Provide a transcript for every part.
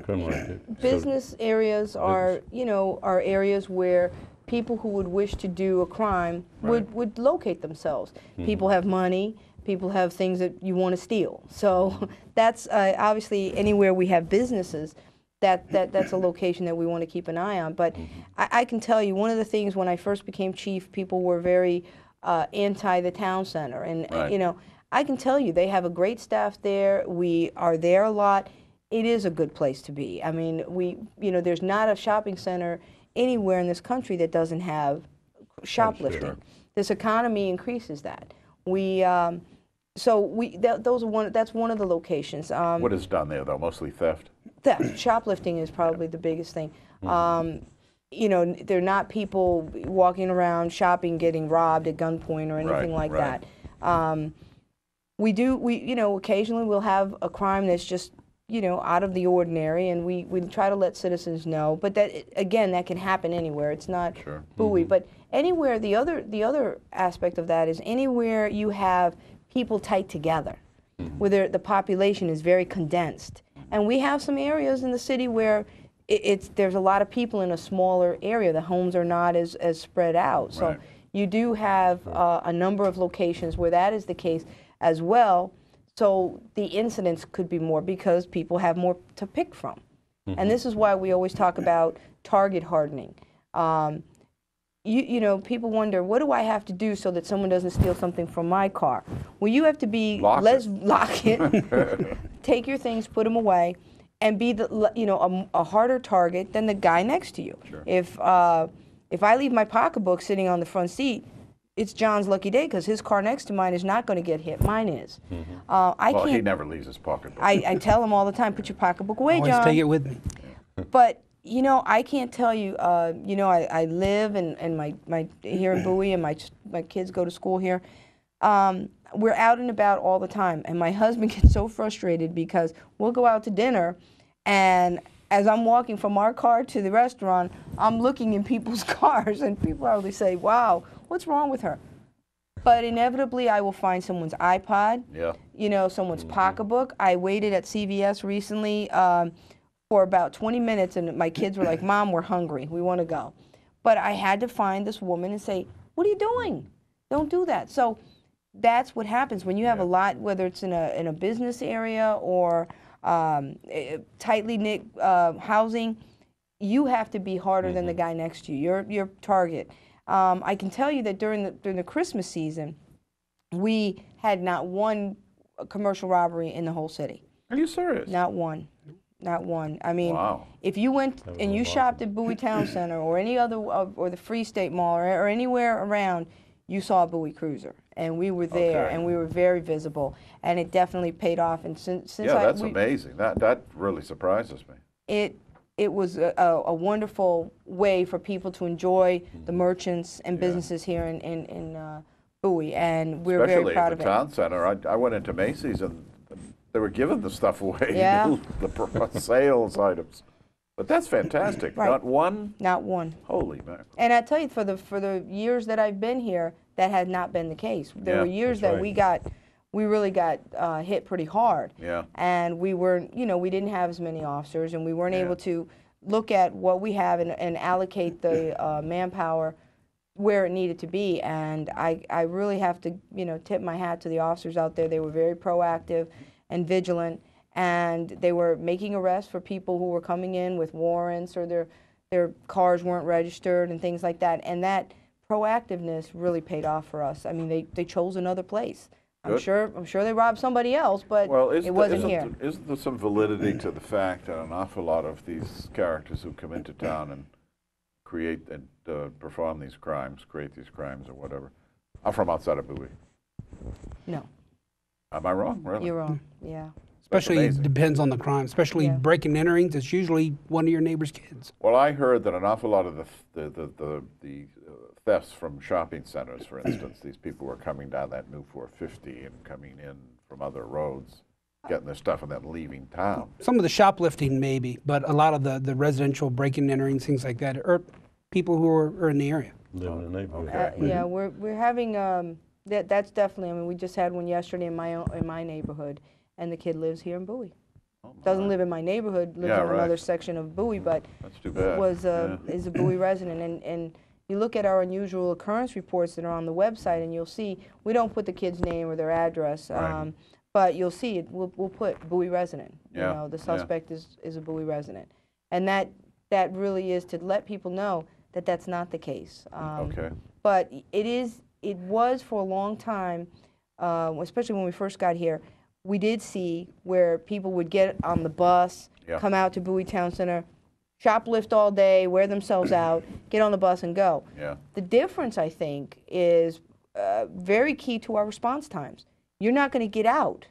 kind of like it. Business areas are, you know, are areas where people who would wish to do a crime would locate themselves. People have money. People have things that you want to steal. So that's obviously anywhere we have businesses, that's a location that we want to keep an eye on. But I can tell you, one of the things when I first became chief, people were very anti the town center. And, you know, I can tell you, they have a great staff there. We are there a lot. It is a good place to be. I mean, you know, there's not a shopping center anywhere in this country that doesn't have shoplifting. Sure. This economy increases that. That's one of the locations. What is done there, though? Mostly theft? Theft. Shoplifting is probably the biggest thing. You know, they're not people walking around shopping getting robbed at gunpoint or anything like that. You know, occasionally we'll have a crime that's just, you know, out of the ordinary, and we try to let citizens know. But that, again, that can happen anywhere. It's not Bowie, but anywhere. The other aspect of that is anywhere you have people tight together, where the population is very condensed. And we have some areas in the city where there's a lot of people in a smaller area. The homes are not as spread out. So you do have a number of locations where that is the case as well. So the incidents could be more because people have more to pick from. And this is why we always talk about target hardening. You know, people wonder, what do I have to do so that someone doesn't steal something from my car? Well, you have to be, lock it, take your things, put them away, and be a harder target than the guy next to you. If I leave my pocketbook sitting on the front seat, it's John's lucky day because his car next to mine is not going to get hit. Mine is. Well, he never leaves his pocketbook. I tell him all the time, put your pocketbook away, John. Always take it with me. But you know, I can't tell you. You know, I live and my here in Bowie, and my kids go to school here. We're out and about all the time, and my husband gets so frustrated because we'll go out to dinner, and as I'm walking from our car to the restaurant, I'm looking in people's cars, and people always say, "Wow, what's wrong with her?" But inevitably, I will find someone's iPod. You know, someone's pocketbook. I waited at CVS recently for about 20 minutes, and my kids were like, "Mom, we're hungry. We want to go." But I had to find this woman and say, "What are you doing? Don't do that." So that's what happens when you have a lot, whether it's in a business area or tightly knit housing. You have to be harder than the guy next to you. Your target. I can tell you that during the Christmas season, we had not one commercial robbery in the whole city. Are you serious? Not one. Not one. I mean, if you went and you shopped at Bowie Town Center or any other, or the Free State Mall or anywhere around, you saw a Bowie Cruiser. And we were there, and we were very visible. And it definitely paid off. And since that's amazing. That really surprises me. It was a wonderful way for people to enjoy the merchants and businesses here in Bowie. And we're very proud of it. Especially at the town center. I went into Macy's, and they were giving the stuff away, the sales items. But that's fantastic. Not one? Not one. Holy mackerel. And I tell you, for the years that I've been here, that has not been the case. There were years that we really got hit pretty hard. And we weren't, you know, we didn't have as many officers, and we weren't able to look at what we have and allocate the manpower where it needed to be. And I really have to, you know, tip my hat to the officers out there. They were very proactive and vigilant, and they were making arrests for people who were coming in with warrants or their cars weren't registered and things like that. And that proactiveness really paid off for us. I mean, they chose another place. I'm sure they robbed somebody else, but it wasn't here. Isn't there some validity to the fact that an awful lot of these characters who come into town and create and perform these crimes, create these crimes or whatever, are from outside of Bowie? No. Am I wrong? Really? You're wrong. Yeah. Especially, it depends on the crime. Especially breaking and enterings, it's usually one of your neighbor's kids. Well, I heard that an awful lot of the thefts from shopping centers, for instance, these people were coming down that new 450 and coming in from other roads, getting their stuff and then leaving town. Some of the shoplifting maybe, but a lot of the residential breaking and entering, things like that, are people who are in the area. Living in the neighborhood. Yeah, we're having that's definitely. I mean, we just had one yesterday in my neighborhood, and the kid lives here in Bowie. doesn't live in my neighborhood, lives Yeah, in right. another section of Bowie, but That's too bad. was is a Bowie resident. And you look at our unusual occurrence reports that are on the website, and you'll see we don't put the kid's name or their address, Right. but you'll see it. We'll put Bowie resident. Yeah, You know, the yeah. suspect is a Bowie resident, and that really is to let people know that that's not the case. Okay. But it was for a long time, especially when we first got here, we did see where people would get on the bus, Yeah. come out to Bowie Town Center, shoplift all day, wear themselves out, get on the bus and go. Yeah. The difference, I think, is very key to our response times. You're not going to get out.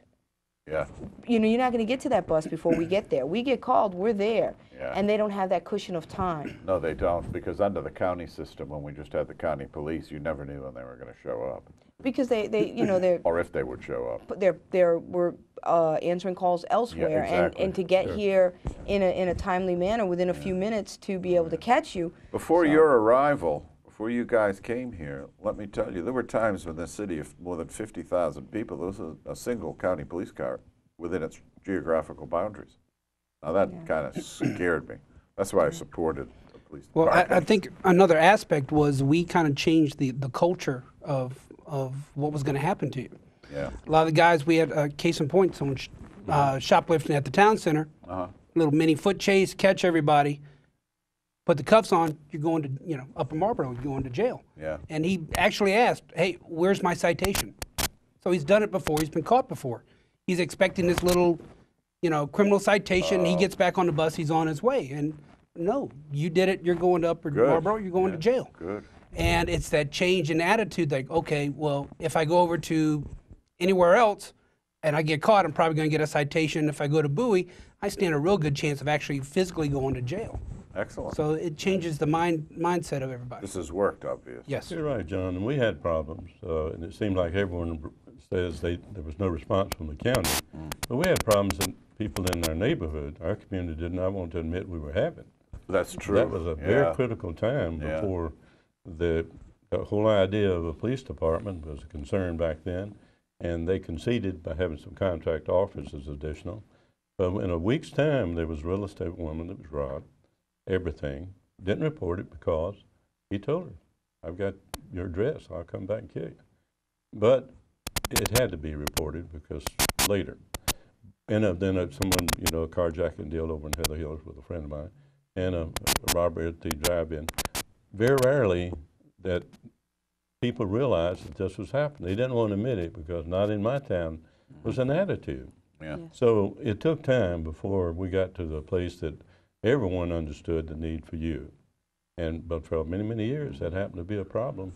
Yeah. You know, you're not going to get to that bus before we get there. We get called, we're there. Yeah. And they don't have that cushion of time. No, they don't, because under the county system, when we just had the county police, you never knew when they were going to show up, Because they you know, they're or if they would show up. we're answering calls elsewhere, exactly. and to get here in a timely manner within a few minutes to be able to catch you. Before your arrival, before you guys came here, let me tell you, there were times when this city of more than 50,000 people, there was a single county police car within its geographical boundaries. Now that kind of scared me. That's why I supported the police Well, department. I think another aspect was we kind of changed the culture of what was going to happen to you. Yeah. A lot of the guys, we had a case in point, someone shoplifting at the town center, little mini foot chase, catch everybody, put the cuffs on, you're going to, you know, Upper Marlboro, you're going to jail. Yeah. And he actually asked, hey, where's my citation? So he's done it before, he's been caught before. He's expecting this little, you know, criminal citation, he gets back on the bus, he's on his way. And no, you did it, you're going to Upper Marlboro, you're going to jail. Good. And it's that change in attitude, like, okay, well, if I go over to anywhere else and I get caught, I'm probably going to get a citation. If I go to Bowie, I stand a real good chance of actually physically going to jail. Excellent. So it changes the mindset of everybody. This has worked, obviously. Yes. You're right, John, and we had problems, and it seemed like everyone says there was no response from the county. But we had problems that people in our neighborhood, our community, did not want to admit we were having. That's true. That was a very critical time Yeah. before the whole idea of a police department was a concern back then, and they conceded by having some contract officers additional. But in a week's time, there was a real estate woman that was robbed, everything. Didn't report it because he told her, I've got your address, I'll come back and kill you. But it had to be reported because later. And then someone, you know, a carjacking deal over in Heather Hills with a friend of mine, and a robbery at the drive-in. Very rarely that people realized that this was happening. They didn't want to admit it because not in my town was an attitude. Yeah. So it took time before we got to the place that everyone understood the need for you. But for many, many years, that happened to be a problem.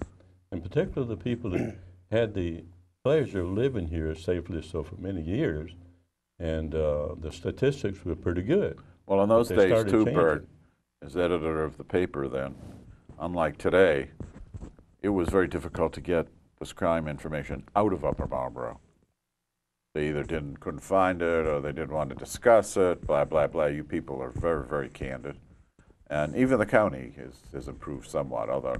In particular, the people that had the pleasure of living here safely so for many years, and the statistics were pretty good. Well, in those They days, started too, changing. Bert, as editor of the paper then, unlike today, it was very difficult to get this crime information out of Upper Marlboro. They either couldn't find it, or they didn't want to discuss it, blah, blah, blah. You people are very, very candid. And even the county has improved somewhat, although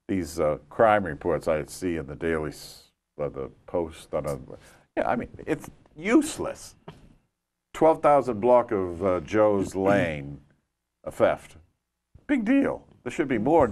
these crime reports I see in the Daily, the Post, I mean, it's useless. 12,000 block of Joe's Lane, a theft. Big deal. There should be more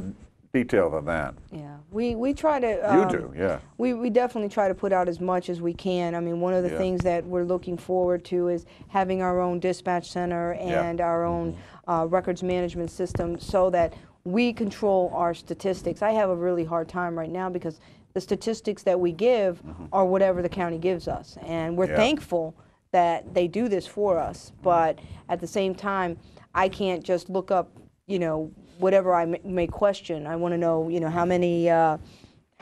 detail than that. Yeah, we try to. You do, yeah. We definitely try to put out as much as we can. I mean, one of the things that we're looking forward to is having our own dispatch center and our own records management system so that we control our statistics. I have a really hard time right now because the statistics that we give are whatever the county gives us, and we're thankful that they do this for us. But at the same time, I can't just look up, you know, whatever I may question. I want to know, you know, how many, how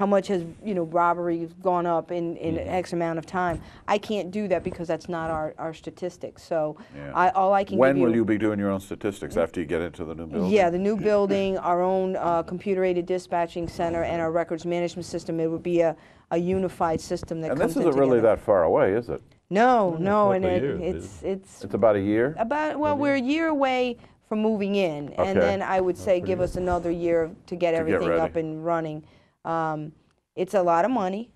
much has, you know, robbery gone up in X amount of time. I can't do that because that's not our statistics. So all I can When give you. will you be doing your own statistics? After you get into the new building? Yeah, the new building, our own computer-aided dispatching center, and our records management system. It would be a unified system that And comes this in isn't really together. that far away, is it? No, no, and couple of years, it's It's about a year? about, well, we're a year away from moving in, Okay. and then I would say give us another year to get everything ready. up and running. It's a lot of money.